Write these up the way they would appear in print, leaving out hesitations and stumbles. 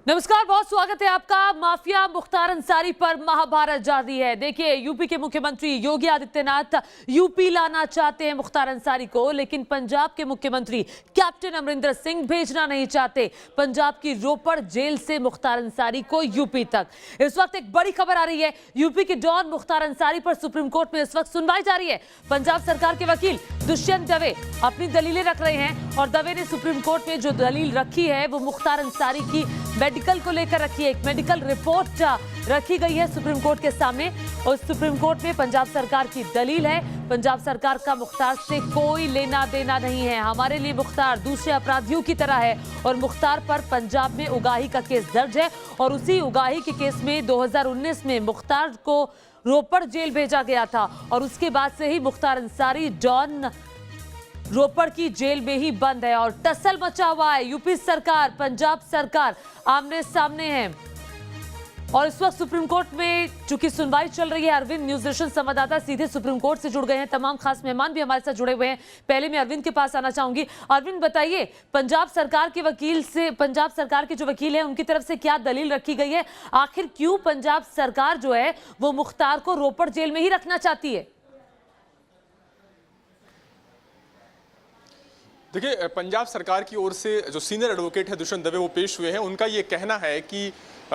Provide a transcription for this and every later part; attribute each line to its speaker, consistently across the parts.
Speaker 1: नमस्कार, बहुत स्वागत है आपका। माफिया मुख्तार अंसारी पर महाभारत जारी है। देखिए, यूपी के मुख्यमंत्री योगी आदित्यनाथ यूपी लाना चाहते हैं मुख्तार अंसारी को, लेकिन पंजाब के मुख्यमंत्री कैप्टन अमरिंदर सिंह भेजना नहीं चाहते पंजाब की रोपड़ जेल से मुख्तार अंसारी को यूपी तक। इस वक्त एक बड़ी खबर आ रही है। यूपी के डॉन मुख्तार अंसारी पर सुप्रीम कोर्ट में इस वक्त सुनवाई जारी है। पंजाब सरकार के वकील दुष्यंत दवे अपनी दलीलें रख रहे हैं और दवे ने सुप्रीम कोर्ट में जो दलील रखी है वो मुख्तार अंसारी की मेडिकल को लेकर रखी है। एक मेडिकल रिपोर्ट रखी गई है सुप्रीम कोर्ट के सामने और सुप्रीम कोर्ट में पंजाब सरकार की दलील है, पंजाब सरकार का मुख्तार से कोई लेना देना नहीं है। हमारे लिए मुख्तार दूसरे अपराधियों की तरह है और मुख्तार पर पंजाब में उगाही का केस दर्ज है और उसी उगाही के केस में 2019 में मुख्तार को रोपड़ जेल भेजा गया था और उसके बाद से ही मुख्तार अंसारी डॉन रोपड़ की जेल में ही बंद है और टसल मचा हुआ है। यूपी सरकार, पंजाब सरकार आमने सामने है और इस वक्त सुप्रीम कोर्ट में चूंकि सुनवाई चल रही है। अरविंद, न्यूज नेशन संवाददाता सीधे सुप्रीम कोर्ट से जुड़ गए हैं। तमाम खास मेहमान भी हमारे साथ जुड़े हुए हैं। पहले मैं अरविंद के पास आना चाहूंगी। अरविंद, बताइए, पंजाब सरकार के वकील से, पंजाब सरकार के जो वकील है उनकी तरफ से क्या दलील रखी गई है? आखिर क्यों पंजाब सरकार जो है वो मुख्तार को रोपड़ जेल में ही रखना चाहती है?
Speaker 2: देखिए, पंजाब सरकार की ओर से जो सीनियर एडवोकेट है दुष्यंत दवे वो पेश हुए हैं। उनका ये कहना है कि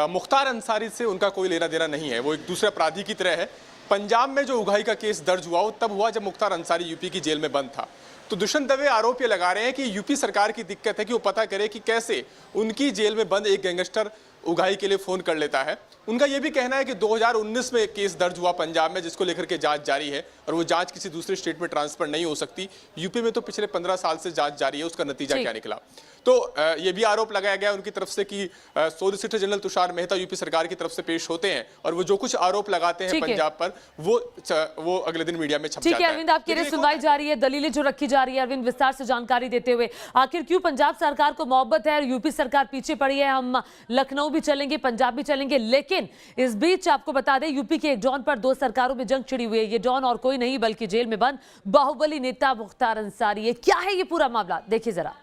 Speaker 2: मुख्तार अंसारी से उनका कोई लेना देना नहीं है, वो एक दूसरे अपराधी की तरह है। पंजाब में जो उगाही का केस दर्ज हुआ वो तब हुआ जब मुख्तार अंसारी यूपी की जेल में बंद था। तो दुष्यंत दवे आरोप ये लगा रहे हैं कि यूपी सरकार की दिक्कत है कि वो पता करे कि कैसे उनकी जेल में बंद एक गैंगस्टर उगाही के लिए फोन कर लेता है। उनका यह भी कहना है कि 2019 में केस दर्ज हुआ पंजाब में जिसको लेकर के जांच जारी है और वो जांच किसी दूसरे स्टेट में ट्रांसफर नहीं हो सकती। यूपी में तो पिछले 15 साल से जांच जारी है, उसका नतीजा क्या निकला। तो ये भी आरोप लगाया गया उनकी तरफ से कि solicitor general Tushar Mehta UP सरकार की तरफ से पेश होते हैं और वो जो कुछ आरोप लगाते हैं पंजाब पर वो अगले दिन मीडिया में छप जाता है।
Speaker 1: ठीक है अरविंद, आपकी सुनवाई जारी है, दलीलें जो रखी जा रही है। अरविंद, विस्तार से जानकारी देते हुए, आखिर क्यों पंजाब सरकार को मोहब्बत है और यूपी सरकार पीछे पड़ी है? हम लखनऊ भी चलेंगे, पंजाब भी चलेंगे, लेकिन इस बीच आपको बता दें यूपी के एक डॉन पर दो सरकारों में जंग छिड़ी हुई है। ये डॉन और कोई नहीं बल्कि जेल में बंद बाहुबली नेता मुख्तार अंसारी है। क्या है ये पूरा मामला, देखिए जरा।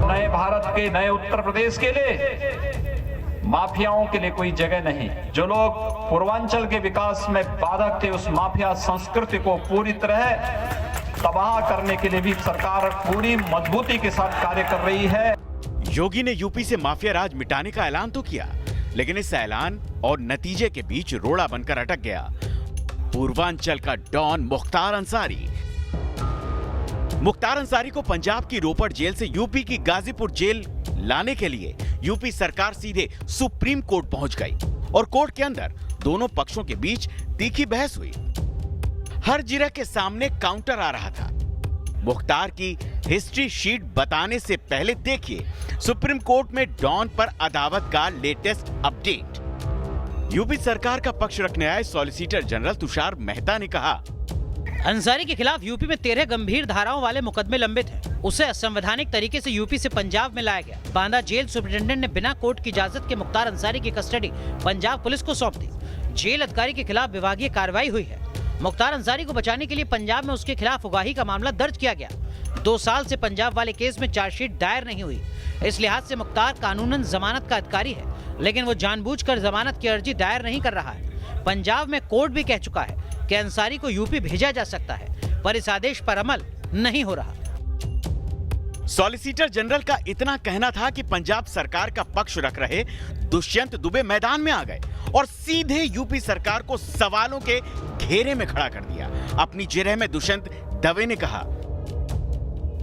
Speaker 3: नए भारत के, नए उत्तर प्रदेश के लिए माफियाओं के लिए कोई जगह नहीं। जो लोग पूर्वांचल के विकास में बाधक थे, उस माफिया संस्कृति को पूरी तरह तबाह करने के लिए भी सरकार पूरी मजबूती के साथ कार्य कर रही है।
Speaker 4: योगी ने यूपी से माफिया राज मिटाने का ऐलान तो किया, लेकिन इस ऐलान और नतीजे के बीच रोड़ा बनकर अटक गया पूर्वांचल का डॉन मुख्तार अंसारी। मुख्तार अंसारी को पंजाब की रोपड़ जेल से यूपी की गाजीपुर जेल लाने के लिए यूपी सरकार सीधे सुप्रीम कोर्ट पहुंच गई और कोर्ट के अंदर दोनों पक्षों के बीच तीखी बहस हुई। हर जिरह के सामने काउंटर आ रहा था। मुख्तार की हिस्ट्री शीट बताने से पहले देखिए सुप्रीम कोर्ट में डॉन पर अदावत का लेटेस्ट अपडेट। यूपी सरकार का पक्ष रखने आए सॉलिसिटर जनरल तुषार मेहता ने कहा,
Speaker 5: अंसारी के खिलाफ यूपी में 13 गंभीर धाराओं वाले मुकदमे लंबित हैं। उसे असंवैधानिक तरीके से यूपी से पंजाब में लाया गया। बांदा जेल सुपरिटेंडेंट ने बिना कोर्ट की इजाजत के मुख्तार अंसारी की कस्टडी पंजाब पुलिस को सौंप दी। जेल अधिकारी के खिलाफ विभागीय कार्रवाई हुई है। मुख्तार अंसारी को बचाने के लिए पंजाब में उसके खिलाफ उगाही का मामला दर्ज किया गया। 2 साल से पंजाब वाले केस में चार्जशीट दायर नहीं हुई। इस लिहाज से मुख्तार कानूनन जमानत का अधिकारी है, लेकिन वो जानबूझकर जमानत की अर्जी दायर नहीं कर रहा है। पंजाब में कोर्ट भी कह चुका है कि अंसारी को यूपी भेजा जा सकता है, पर इस आदेश पर अमल नहीं हो रहा।
Speaker 4: सॉलिसिटर जनरल का इतना कहना था कि पंजाब सरकार का पक्ष रख रहे दुष्यंत दुबे मैदान में आ गए और सीधे यूपी सरकार को सवालों के घेरे में खड़ा कर दिया। अपनी जिरह में दुष्यंत दवे ने कहा,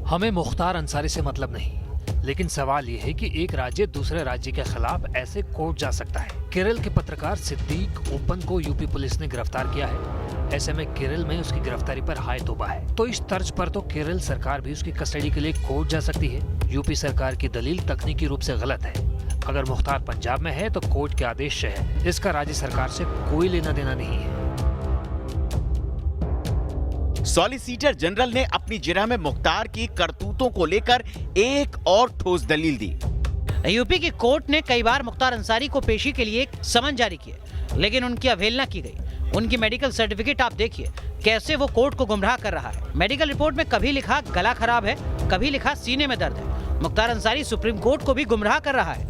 Speaker 6: हमें मुख्तार अंसारी से मतलब नहीं, लेकिन सवाल यह है कि एक राज्य दूसरे राज्य के खिलाफ ऐसे कोर्ट जा सकता है। केरल के पत्रकार सिद्दीक ओपन को यूपी पुलिस ने गिरफ्तार किया है। ऐसे में केरल में उसकी गिरफ्तारी पर हाय तौबा है। तो इस तर्ज पर तो केरल सरकार भी उसकी कस्टडी के लिए कोर्ट जा सकती है। यूपी सरकार की दलील तकनीकी रूप से गलत है। अगर मुख्तार पंजाब में है तो कोर्ट के आदेश से है, इसका राज्य सरकार से कोई लेना देना नहीं है।
Speaker 4: सॉलिसिटर जनरल ने अपनी जिरह में मुख्तार की करतूतों को लेकर एक और ठोस दलील दी।
Speaker 5: यूपी की कोर्ट ने कई बार मुख्तार अंसारी को पेशी के लिए समन जारी किए, लेकिन उनकी अवहेलना की गई। उनकी मेडिकल सर्टिफिकेट आप देखिए, कैसे वो कोर्ट को गुमराह कर रहा है। मेडिकल रिपोर्ट में कभी लिखा गला खराब है, कभी लिखा सीने में दर्द है। मुख्तार अंसारी सुप्रीम कोर्ट को भी गुमराह कर रहा है।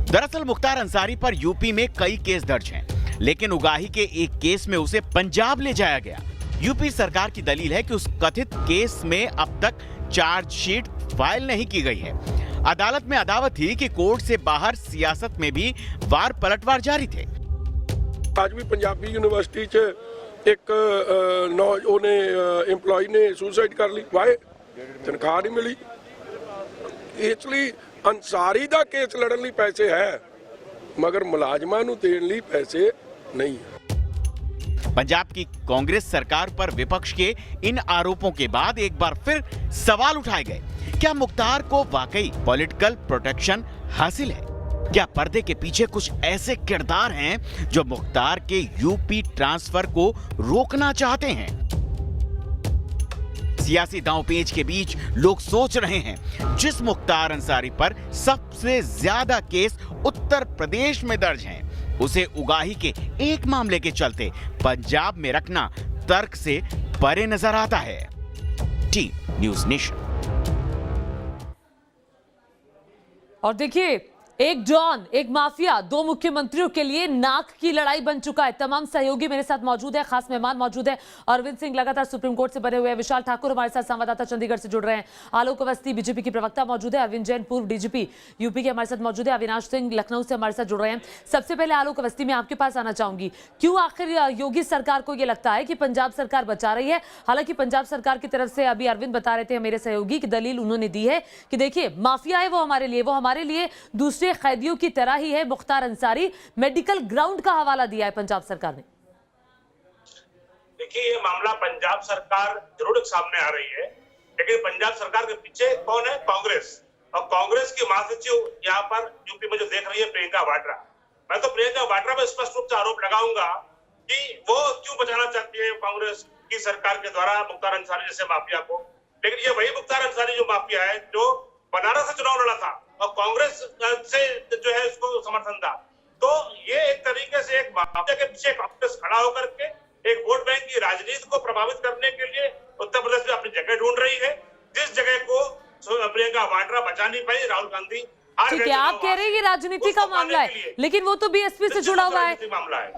Speaker 4: दरअसल मुख्तार अंसारी पर यूपी में कई केस दर्ज हैं, लेकिन उगाही के एक केस में उसे पंजाब ले जाया गया। यूपी सरकार की दलील है कि उस कथित केस में अब तक चार्जशीट फाइल नहीं की गई है। अदालत में अदावत थी कि कोर्ट से बाहर सियासत में भी वार पलटवार जारी थे।
Speaker 7: आज भी पंजाबी यूनिवर्सिटी च एक ਉਹਨੇ एम्पलॉय ने सुसाइड कर ली। वाए तनख्वाह नहीं मिली। इसलिए अंसारी दा केस लड़न ਲਈ पैसे है, मगर मुलाजमां ਨੂੰ देਣ ਲਈ पैसे नहीं है।
Speaker 4: पंजाब की कांग्रेस सरकार पर विपक्ष के इन आरोपों के बाद एक बार फिर सवाल उठाए गए। क्या मुख्तार को वाकई पॉलिटिकल प्रोटेक्शन हासिल है? क्या पर्दे के पीछे कुछ ऐसे किरदार हैं जो मुख्तार के यूपी ट्रांसफर को रोकना चाहते हैं? सियासी दांवपेच के बीच लोग सोच रहे हैं, जिस मुख्तार अंसारी पर सबसे ज्यादा केस उत्तर प्रदेश में दर्ज हैं, उसे उगाही के एक मामले के चलते पंजाब में रखना तर्क से परे नजर आता है। Team news nation.
Speaker 1: और देखिए, एक डॉन, एक माफिया, दो मुख्यमंत्रियों के लिए नाक की लड़ाई बन चुका है। तमाम सहयोगी मेरे साथ मौजूद है, खास मेहमान मौजूद है। अरविंद सिंह लगातार सुप्रीम कोर्ट से बने हुए हैं, विशाल ठाकुर हमारे साथ संवाददाता चंडीगढ़ से जुड़ रहे हैं, आलोक अवस्थी बीजेपी की प्रवक्ता मौजूद है, अरविंद जैन पूर्व डीजीपी यूपी के हमारे साथ मौजूद है, अविनाश सिंह लखनऊ से हमारे साथ जुड़ रहे हैं। सबसे पहले आलोक अवस्थी, मैं आपके पास आना चाहूंगी, क्यों आखिर योगी सरकार को यह लगता है कि पंजाब सरकार बचा रही है? हालांकि पंजाब सरकार की तरफ से अभी अरविंद बता रहे थे मेरे सहयोगी की दलील उन्होंने दी है कि देखिए, माफिया है वो हमारे लिए दूसरे कैदियों की तरह ही है। मुख्तार अंसारी मेडिकल ग्राउंड का हवाला दिया है पंजाब सरकार ने।
Speaker 8: देखिए, ये मामला पंजाब सरकार जरूर सामने आ रही है, लेकिन पंजाब सरकार के पीछे कौन है? कांग्रेस। और कांग्रेस की महासचिव यहाँ पर यूपी में जो देख रही है प्रियंका वाड्रा। मैं तो प्रियंका वाड्रा पर स्पष्ट रूप से आरोप लगाऊंगा कि वो क्यों बचाना चाहती है कांग्रेस की सरकार के द्वारा मुख्तार अंसारी जैसे माफिया को। लेकिन ये वही मुख्तार अंसारी जो माफिया है जो बनारस से चुनाव लड़ा था और कांग्रेस से जो है उसको समर्थन था। तो ये एक तरीके से एक माफिया के पीछे कांग्रेस खड़ा होकर के एक वोट बैंक की राजनीति को प्रभावित करने के लिए उत्तर प्रदेश में अपनी जगह ढूंढ रही है, जिस जगह को प्रियंका वाड्रा बचा नहीं पाई। राहुल गांधी
Speaker 1: ठीक है, आप कह रहे हैं ये राजनीति का मामला है, लेकिन वो तो बीएसपी से जुड़ा हुआ है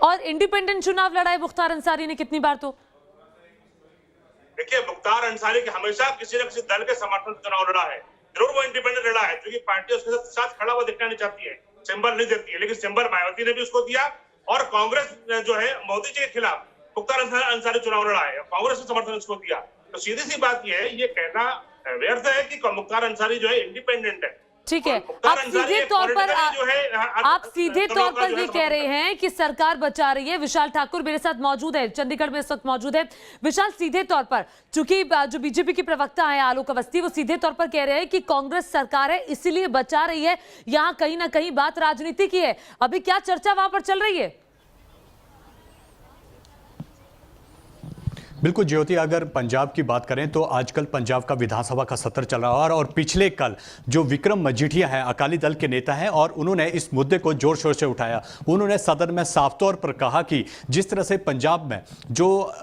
Speaker 1: और इंडिपेंडेंट चुनाव लड़ा है मुख्तार अंसारी ने कितनी बार। तो
Speaker 8: देखिए, मुख्तार अंसारी के हमेशा किसी न किसी दल के समर्थन से चुनाव लड़ा है। जरूर वो इंडिपेंडेंट लड़ा है, क्योंकि पार्टी उसके साथ खड़ा हुआ दिखना नहीं चाहती है, सिंबल नहीं देती है, लेकिन सिंबल मायावती ने भी उसको दिया। और कांग्रेस जो है मोदी जी के खिलाफ मुख्तार अंसारी चुनाव लड़ा है, कांग्रेस ने समर्थन उसको दिया। तो सीधी सी बात यह है, ये कहना व्यर्थ है कि मुख्तार अंसारी जो है इंडिपेंडेंट है।
Speaker 1: ठीक है, आप सीधे तौर पर ये कह रहे हैं कि सरकार बचा रही है। विशाल ठाकुर मेरे साथ मौजूद है, चंडीगढ़ में इस वक्त मौजूद है। विशाल, सीधे तौर पर, चूंकि जो बीजेपी की प्रवक्ता है आलोक अवस्थी, वो सीधे तौर पर कह रहे हैं कि कांग्रेस सरकार है इसीलिए बचा रही है, यहां कहीं ना कहीं बात राजनीति की है। अभी क्या चर्चा वहां पर चल रही है?
Speaker 9: बिल्कुल ज्योति, अगर पंजाब की बात करें तो आजकल पंजाब का विधानसभा का सत्र चल रहा है और पिछले कल जो विक्रम मजीठिया हैं, अकाली दल के नेता हैं, और उन्होंने इस मुद्दे को जोर शोर से उठाया। उन्होंने सदन में साफ तौर पर कहा कि जिस तरह से पंजाब में जो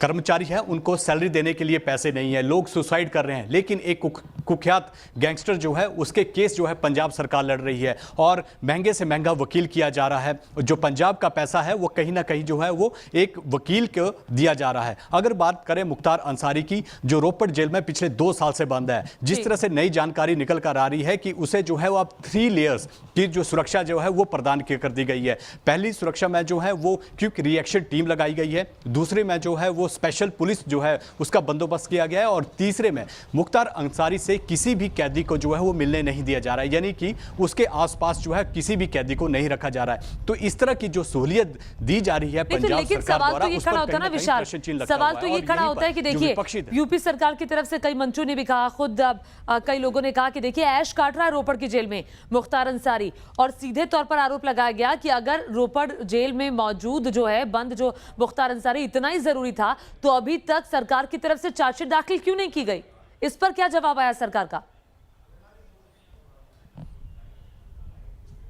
Speaker 9: कर्मचारी हैं उनको सैलरी देने के लिए पैसे नहीं है, लोग सुसाइड कर रहे हैं, लेकिन एक कुख्यात गैंगस्टर जो है उसके केस जो है पंजाब सरकार लड़ रही है और महंगे से महंगा वकील किया जा रहा है। जो पंजाब का पैसा है वो कहीं ना कहीं जो है वो एक वकील को दिया जा रहा है। अगर बात करें मुख्तार अंसारी की, जो रोपड़ जेल में पिछले 2 साल से बंद है, जिस तरह से नई जानकारी निकल कर आ रही है कि उसे जो है वो अब 3 लेयर्स की जो सुरक्षा जो है वो प्रदान कर दी गई है। पहली सुरक्षा में जो है वो क्विक रिएक्शन टीम लगाई गई है, दूसरे में जो है वो स्पेशल पुलिस जो है उसका बंदोबस्त किया गया है और तीसरे में मुख्तार अंसारी से किसी भी कैदी को जो है वो मिलने नहीं दिया जा रहा है, यानी कि उसके आसपास जो है किसी भी कैदी को नहीं रखा जा रहा है। तो इस तरह की जो सहूलियत दी जा रही है पंजाब सरकार द्वारा, उस पर कहीं ना कहीं प्रश्न चिन्ह
Speaker 1: सवाल तो ये खड़ा होता है कि देखिए, यूपी सरकार की तरफ से कई मंत्रियों ने भी कहा, खुद कई लोगों ने कहा कि देखिए ऐश काट रहा है रोपड़ की जेल में मुख्तार अंसारी, और सीधे तौर पर आरोप लगाया गया कि अगर रोपड़ जेल में मौजूद जो है बंद जो मुख्तार अंसारी इतना ही जरूरी था तो अभी तक सरकार की तरफ से चार्जशीट दाखिल क्यों नहीं की गई? इस पर क्या जवाब आया सरकार का?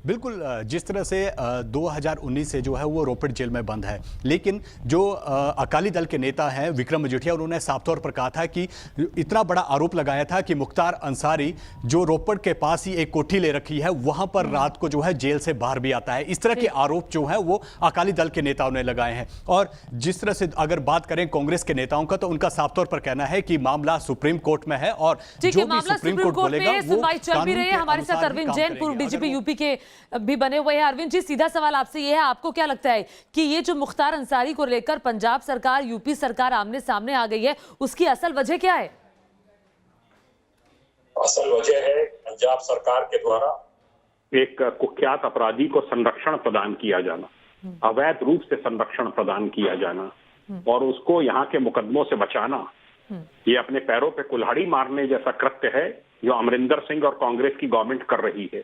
Speaker 9: बिल्कुल, जिस तरह से 2019 से जो है वो रोपड़ जेल में बंद है, लेकिन जो अकाली दल के नेता हैं विक्रम मजीठिया, उन्होंने साफ तौर पर कहा था कि इतना बड़ा आरोप लगाया था कि मुख्तार अंसारी जो रोपड़ के पास ही एक कोठी ले रखी है वहां पर रात को जो है जेल से बाहर भी आता है। इस तरह के आरोप जो है वो अकाली दल के नेताओं ने लगाए हैं। और जिस तरह से अगर बात करें कांग्रेस के नेताओं का, तो उनका साफ तौर पर कहना है कि मामला सुप्रीम कोर्ट में है और जो भी सुप्रीम कोर्ट बोलेगा वो
Speaker 1: सुनवाई चल भी रही है। हमारे साथ अरविंद जैन, पूर्व डीजीपी यूपी के भी बने हुए हैं। अरविंद जी, सीधा सवाल आपसे ये है, आपको क्या लगता है कि ये जो मुख्तार अंसारी को लेकर पंजाब सरकार यूपी सरकार आमने सामने आ गई है, उसकी असल वजह क्या है?
Speaker 10: असल वजह है पंजाब सरकार के द्वारा एक कुख्यात अपराधी को संरक्षण प्रदान किया जाना, अवैध रूप से संरक्षण प्रदान किया जाना और उसको यहाँ के मुकदमों से बचाना। ये अपने पैरों पे कुल्हाड़ी मारने जैसा कृत्य है जो अमरिंदर सिंह और कांग्रेस की गवर्नमेंट कर रही है।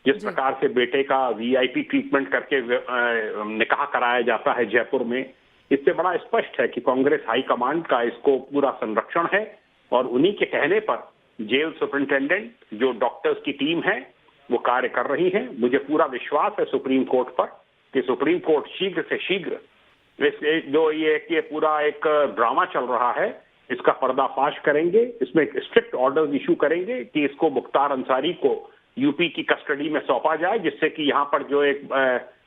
Speaker 10: जिस प्रकार से बेटे का वीआईपी ट्रीटमेंट करके निकाह कराया जाता है जयपुर में, इससे बड़ा स्पष्ट है कि कांग्रेस हाईकमांड का इसको पूरा संरक्षण है और उन्हीं के कहने पर जेल सुपरिंटेंडेंट जो डॉक्टर्स की टीम है वो कार्य कर रही है। मुझे पूरा विश्वास है सुप्रीम कोर्ट पर कि सुप्रीम कोर्ट शीघ्र से शीघ्र जो ये पूरा एक ड्रामा चल रहा है इसका पर्दाफाश करेंगे, इसमें स्ट्रिक्ट ऑर्डर इशू करेंगे कि इसको मुख्तार अंसारी को यूपी की कस्टडी में सौंपा जाए, जिससे कि यहाँ पर जो एक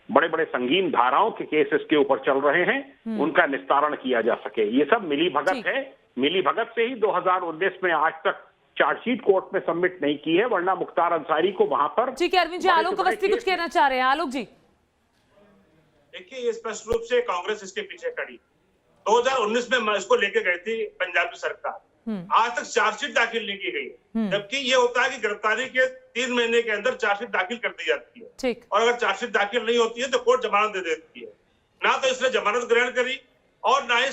Speaker 10: बड़े बड़े संगीन धाराओं के केस इसके ऊपर चल रहे हैं उनका निस्तारण किया जा सके। ये सब मिली भगत है। मिली भगत से ही 2019 में आज तक चार्जशीट कोर्ट में सबमिट नहीं की है, वरना मुख्तार अंसारी को वहां पर।
Speaker 1: ठीक है अरविंद जी, आलोक अवस्थी कुछ कहना चाह रहे हैं। आलोक जी,
Speaker 8: देखिए ये स्पष्ट रूप से कांग्रेस इसके पीछे खड़ी। 2019 में इसको लेके गई थी पंजाब की सरकार, आज तक चार्जशीट दाखिल नहीं की गई, जबकि ये होता है कि गिरफ्तारी के 3 महीने के अंदर चार्जशीट दाखिल कर दी जाती है।
Speaker 1: ठीक।
Speaker 8: और अगर चार्जशीट दाखिल नहीं होती है तो कोर्ट जमानत दे देती है। ना तो इसने जमानत ग्रहण करी और ना ही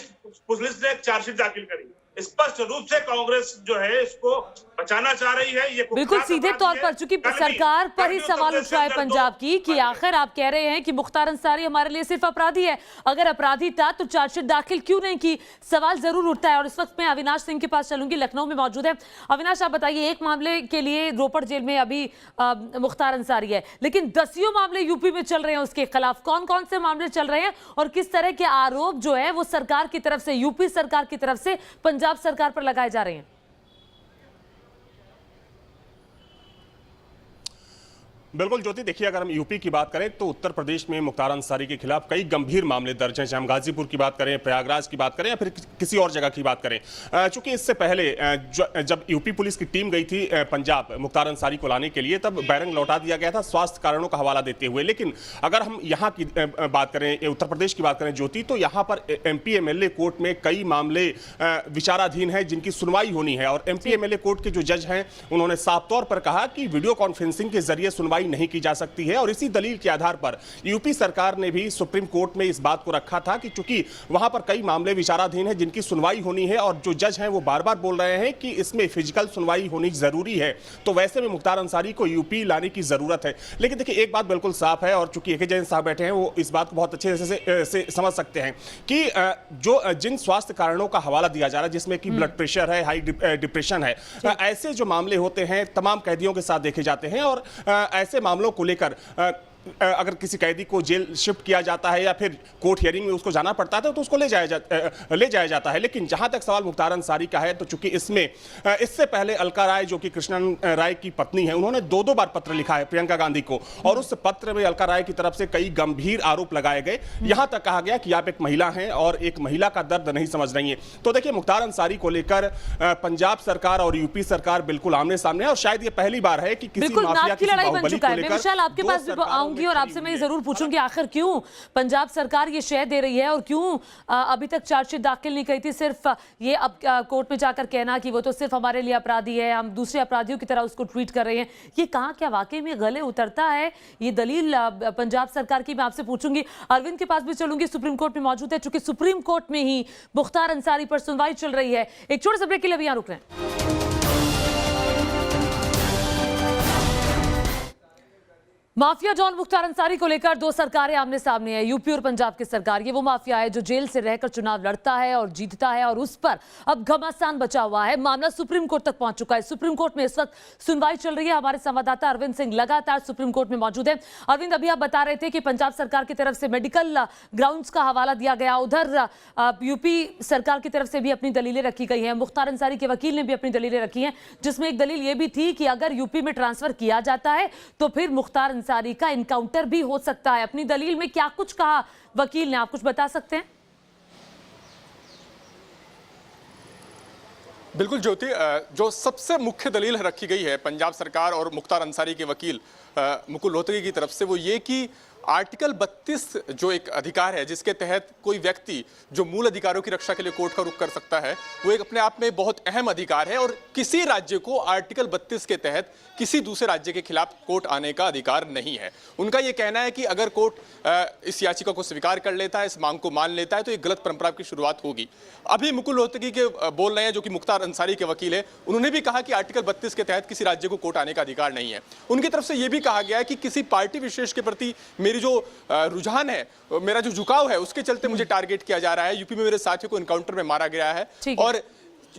Speaker 8: पुलिस ने चार्जशीट दाखिल करी। स्पष्ट रूप से कांग्रेस जो है इसको बचाना चाह रही है। ये
Speaker 1: बिल्कुल सीधे तौर पर, चूंकि सरकार पर ही सवाल उठ रहा है पंजाब की कि आखिर आप कह रहे हैं कि मुख्तार अंसारी हमारे लिए सिर्फ अपराधी है, अगर अपराधी था तो चार्जशीट दाखिल क्यों नहीं की? सवाल जरूर उठता है। और इस वक्त मैं अविनाश सिंह के पास चलूंगी, लखनऊ में मौजूद है। अविनाश, आप बताइए, एक मामले के लिए रोपड़ जेल में अभी मुख्तार अंसारी है, लेकिन दसियों मामले यूपी में चल रहे हैं उसके खिलाफ। कौन कौन से मामले चल रहे हैं और किस तरह के आरोप जो है वो सरकार की तरफ से, यूपी सरकार की तरफ से पंजाब सरकार पर लगाए जा रहे हैं?
Speaker 2: बिल्कुल ज्योति, देखिए अगर हम यूपी की बात करें तो उत्तर प्रदेश में मुख्तार अंसारी के खिलाफ कई गंभीर मामले दर्ज हैं, चाहे हम गाजीपुर की बात करें, प्रयागराज की बात करें या फिर किसी और जगह की बात करें। चूंकि इससे पहले जब यूपी पुलिस की टीम गई थी पंजाब मुख्तार अंसारी को लाने के लिए, तब बैरंग लौटा दिया गया था स्वास्थ्य कारणों का हवाला देते हुए। लेकिन अगर हम यहाँ की बात करें, उत्तर प्रदेश की बात करें ज्योति, तो यहाँ पर MP MLA कोर्ट में कई मामले विचाराधीन हैं जिनकी सुनवाई होनी है। और MP MLA कोर्ट के जो जज हैं उन्होंने साफ तौर पर कहा कि वीडियो कॉन्फ्रेंसिंग के जरिए सुनवाई नहीं की जा सकती है। और इसी दलील के आधार पर यूपी सरकार ने भी सुप्रीम कोर्ट में इस बात को रखा था कि चूंकि वहां पर कई मामले विचाराधीन हैं जिनकी सुनवाई होनी है और जो जज हैं वो बार-बार बोल रहे हैं कि इसमें फिजिकल सुनवाई होनी जरूरी है, तो वैसे में मुख्तार अंसारी को यूपी लाने की जरूरत है। लेकिन देखिए एक बात बिल्कुल साफ है, और चूंकि AK जैन साहब बैठे हैं वो इस बात को बहुत अच्छे से समझ सकते हैं कि जो जिन स्वास्थ्य कारणों का हवाला दिया जा रहा है, जिसमें कि ब्लड प्रेशर है, हाई डिप्रेशन है, ऐसे जो मामले होते हैं तमाम कैदियों के साथ देखे जाते हैं। और ऐसे मामलों को लेकर अगर किसी कैदी को जेल शिफ्ट किया जाता है या फिर कोर्ट हियरिंग में उसको जाना पड़ता है तो उसको ले जाया जाता है। लेकिन जहां तक सवाल मुख्तार अंसारी का है, तो चूंकि इसमें इससे पहले अलका राय जो कि कृष्णन राय की पत्नी है, उन्होंने 2 बार पत्र लिखा है प्रियंका गांधी को, और उस पत्र में अलका राय की तरफ से कई गंभीर आरोप लगाए गए। यहां तक कहा गया कि आप एक महिला हैं और एक महिला का दर्द नहीं समझ रही है। तो देखिए मुख्तार अंसारी को लेकर पंजाब सरकार और यूपी सरकार बिल्कुल आमने सामने है और शायद ये पहली बार है कि किसी माफिया की बाहुबली को लेकर।
Speaker 1: आपके पास और आपसे मैं जरूर पूछूंगी आखिर क्यों पंजाब सरकार ये शय दे रही है और क्यों अभी तक चार्जशीट दाखिल नहीं की थी? सिर्फ ये अब कोर्ट में जाकर कहना कि वो तो सिर्फ हमारे लिए अपराधी है, हम दूसरे अपराधियों की तरह उसको ट्रीट कर रहे हैं, ये कहां क्या वाकई में गले उतरता है ये दलील पंजाब सरकार की? मैं आपसे पूछूंगी। अरविंद के पास भी चलूंगी, सुप्रीम कोर्ट में मौजूद है, चूंकि सुप्रीम कोर्ट में ही मुख्तार अंसारी पर सुनवाई चल रही है। एक छोटे से ब्रेक के लिए भी यहां रुक रहे हैं। माफिया डॉन मुख्तार अंसारी को लेकर दो सरकारें आमने सामने है। यूपी और पंजाब की सरकार, ये वो माफिया है जो जेल से रहकर चुनाव लड़ता है और जीतता है, और उस पर अब घमासान बचा हुआ है। मामला सुप्रीम कोर्ट तक पहुंच चुका है। सुप्रीम कोर्ट में इस वक्त सुनवाई चल रही है। हमारे संवाददाता अरविंद सिंह लगातार सुप्रीम कोर्ट में मौजूद है। अरविंद, अभी आप बता रहे थे कि पंजाब सरकार की तरफ से मेडिकल ग्राउंड्स का हवाला दिया गया, उधर यूपी सरकार की तरफ से भी अपनी दलीलें रखी गई हैं। मुख्तार अंसारी के वकील ने भी अपनी दलीलें रखी हैं, जिसमें एक दलील ये भी थी कि अगर यूपी में ट्रांसफर किया जाता है तो फिर मुख्तार अंसारी का इनकाउंटर भी हो सकता है। अपनी दलील में क्या कुछ कहा वकील ने, आप कुछ बता सकते हैं?
Speaker 2: बिल्कुल ज्योति, जो सबसे मुख्य दलील रखी गई है पंजाब सरकार और मुख्तार अंसारी के वकील मुकुल रोहतगी की तरफ से, वो ये कि आर्टिकल 32 जो एक अधिकार है जिसके तहत कोई व्यक्ति जो मूल अधिकारों की रक्षा के लिए कोर्ट का रुख कर सकता है, वो एक अपने आप में बहुत अहम अधिकार है, और किसी राज्य को आर्टिकल 32 के तहत किसी दूसरे राज्य के खिलाफ कोर्ट आने का अधिकार नहीं है। उनका ये कहना है कि अगर कोर्ट इस याचिका को स्वीकार कर लेता है, इस मांग को मान लेता है, तो एक गलत परंपरा की शुरुआत होगी। अभी मुकुल रोहतगी के बोल रहे हैं, जो कि मुख्तार अंसारी के वकील है, उन्होंने भी कहा कि आर्टिकल 32 के तहत किसी राज्य को कोर्ट आने का अधिकार नहीं है। उनकी तरफ से यह भी कहा गया है कि किसी पार्टी विशेष के प्रति मेरी जो रुझान है, मेरा जो झुकाव है, उसके चलते मुझे टारगेट किया जा रहा है। यूपी में मेरे साथियों को एनकाउंटर में मारा गया है, और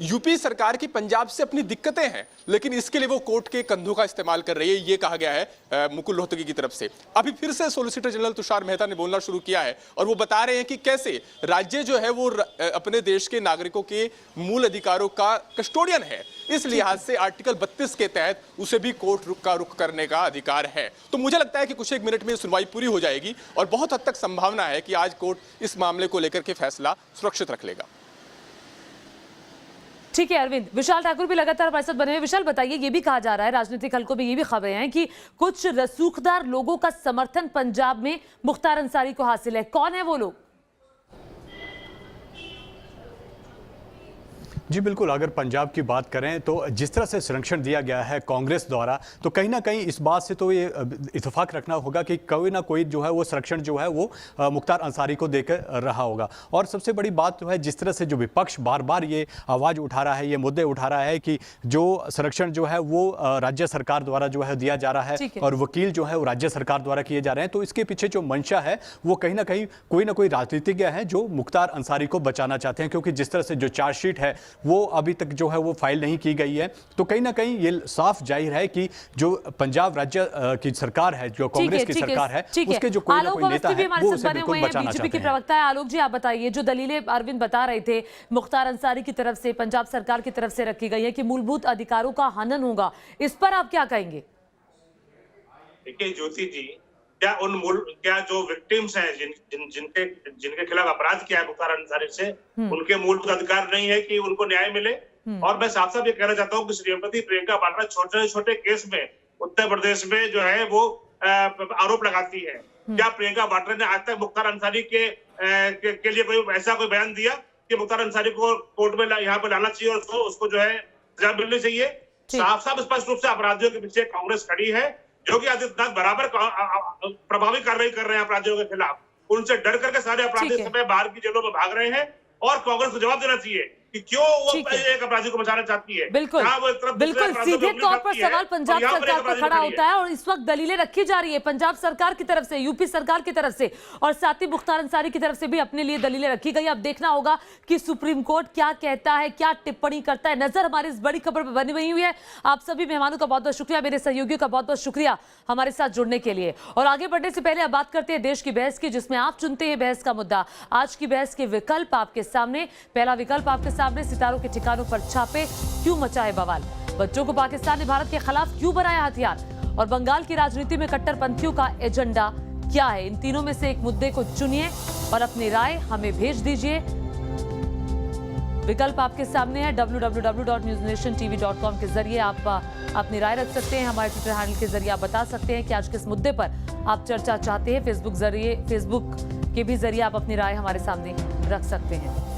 Speaker 2: यूपी सरकार की पंजाब से अपनी दिक्कतें हैं, लेकिन इसके लिए वो कोर्ट के कंधों का इस्तेमाल कर रही है, ये कहा गया है मुकुल रोहतगी की तरफ से। अभी फिर से सॉलिसिटर जनरल तुषार मेहता ने बोलना शुरू किया है, और वो बता रहे हैं कि कैसे राज्य जो है वो अपने देश के नागरिकों के मूल अधिकारों का कस्टोडियन है। इस लिहाज से आर्टिकल 32 के तहत उसे भी कोर्ट का रुख करने का अधिकार है। तो मुझे लगता है कि कुछ एक मिनट में सुनवाई पूरी हो जाएगी, और बहुत हद तक संभावना है कि आज कोर्ट इस मामले को लेकर के फैसला सुरक्षित रख लेगा।
Speaker 1: ठीक है अरविंद, विशाल ठाकुर भी लगातार हमारे साथ बने हुए। विशाल, बताइए, ये भी कहा जा रहा है, राजनीतिक हलकों में ये भी खबरें हैं कि कुछ रसूखदार लोगों का समर्थन पंजाब में मुख्तार अंसारी को हासिल है। कौन है वो लोग?
Speaker 9: जी बिल्कुल, अगर पंजाब की बात करें तो जिस तरह से संरक्षण दिया गया है कांग्रेस द्वारा, तो कहीं ना कहीं इस बात से तो ये इत्तेफाक रखना होगा कि कोई ना कोई जो है वो संरक्षण जो है वो मुख्तार अंसारी को देकर रहा होगा। और सबसे बड़ी बात तो है, जिस तरह से जो विपक्ष बार बार ये आवाज़ उठा रहा है, ये मुद्दे उठा रहा है कि जो संरक्षण जो है वो राज्य सरकार द्वारा जो है दिया जा रहा है, और वकील जो है वो राज्य सरकार द्वारा किए जा रहे हैं, तो इसके पीछे जो मंशा है वो कहीं ना कोई राजनीतिज्ञ है जो मुख्तार अंसारी को बचाना चाहते हैं। क्योंकि जिस तरह से जो चार्जशीट है वो अभी तक जो है वो फाइल नहीं की गई है, तो कहीं ना कहीं ये साफ जाहिर है कि जो पंजाब राज्य की सरकार है, जो कांग्रेस की सरकार है, उसके जो कोई ना कोई नेता है वो उसे बिल्कुल बचाना चाहते हैं।
Speaker 1: बीजेपी के प्रवक्ता है आलोक जी, आप बताइए, जो दलीलें अरविंद बता रहे थे मुख्तार अंसारी की तरफ से, पंजाब सरकार की तरफ से रखी गई है कि मूलभूत अधिकारों का हनन होगा, इस पर आप क्या कहेंगे?
Speaker 8: देखिए ज्योति जी, क्या जो विक्टिम्स हैं जिनके खिलाफ अपराध किया है मुख्तार अंसारी से, उनके मूलभूत अधिकार नहीं है कि उनको न्याय मिले? और मैं साफ साफ ये कहना चाहता हूँ कि श्रीमती प्रियंका वाड्रा छोटे छोटे केस में उत्तर प्रदेश में जो है वो आरोप लगाती है। क्या प्रियंका वाड्रा ने आज तक मुख्तार अंसारी के लिए कोई ऐसा कोई बयान दिया कि मुख्तार अंसारी को कोर्ट में यहाँ पर लाना चाहिए और उसको जो है सजा मिलनी चाहिए? साफ साफ स्पष्ट रूप से अपराधियों के पीछे कांग्रेस खड़ी है। योगी आदित्यनाथ बराबर प्रभावी कार्रवाई कर रहे हैं अपराधियों के खिलाफ। उनसे डर करके सारे अपराधी समय बाहर की जेलों में भाग रहे हैं, और कांग्रेस को जवाब देना चाहिए कि क्यों वो एक अपराधी को बचाना चाहती है।
Speaker 1: बिल्कुल सीधे तौर पर सवाल पंजाब सरकार पर खड़ा होता है, और इस वक्त दलीलें रखी जा रही है पंजाब सरकार की तरफ से, यूपी सरकार की तरफ से, और साथ ही मुख्तार अंसारी की तरफ से भी अपने लिए दलीलें रखी गई। अब देखना होगा कि सुप्रीम कोर्ट क्या कहता है, क्या टिप्पणी करता है। नजर हमारी इस बड़ी खबर पर बनी हुई है। आप सभी मेहमानों का बहुत बहुत शुक्रिया, मेरे सहयोगियों का बहुत बहुत शुक्रिया हमारे साथ जुड़ने के लिए। और आगे बढ़ने से पहले अब बात करते हैं देश की बहस की, जिसमें आप चुनते हैं बहस का मुद्दा। आज की बहस के विकल्प आपके सामने। पहला विकल्प आपके सामने, सितारों के ठिकानों पर छापे क्यों मचाए बवाल, बच्चों को पाकिस्तान ने भारत के खिलाफ क्यों बनाया हथियार, और बंगाल की राजनीति में कट्टरपंथियों का एजेंडा क्या है। इन तीनों में से एक मुद्दे को चुनिए और अपनी राय हमें भेज दीजिए। विकल्प आपके सामने है। www.newsnationtv.com के जरिए आप अपनी राय रख सकते हैं। हमारे ट्विटर हैंडल के जरिए आप बता सकते हैं कि आज किस मुद्दे पर आप चर्चा चाहते हैं। फेसबुक के भी जरिए आप अपनी राय हमारे सामने रख सकते हैं।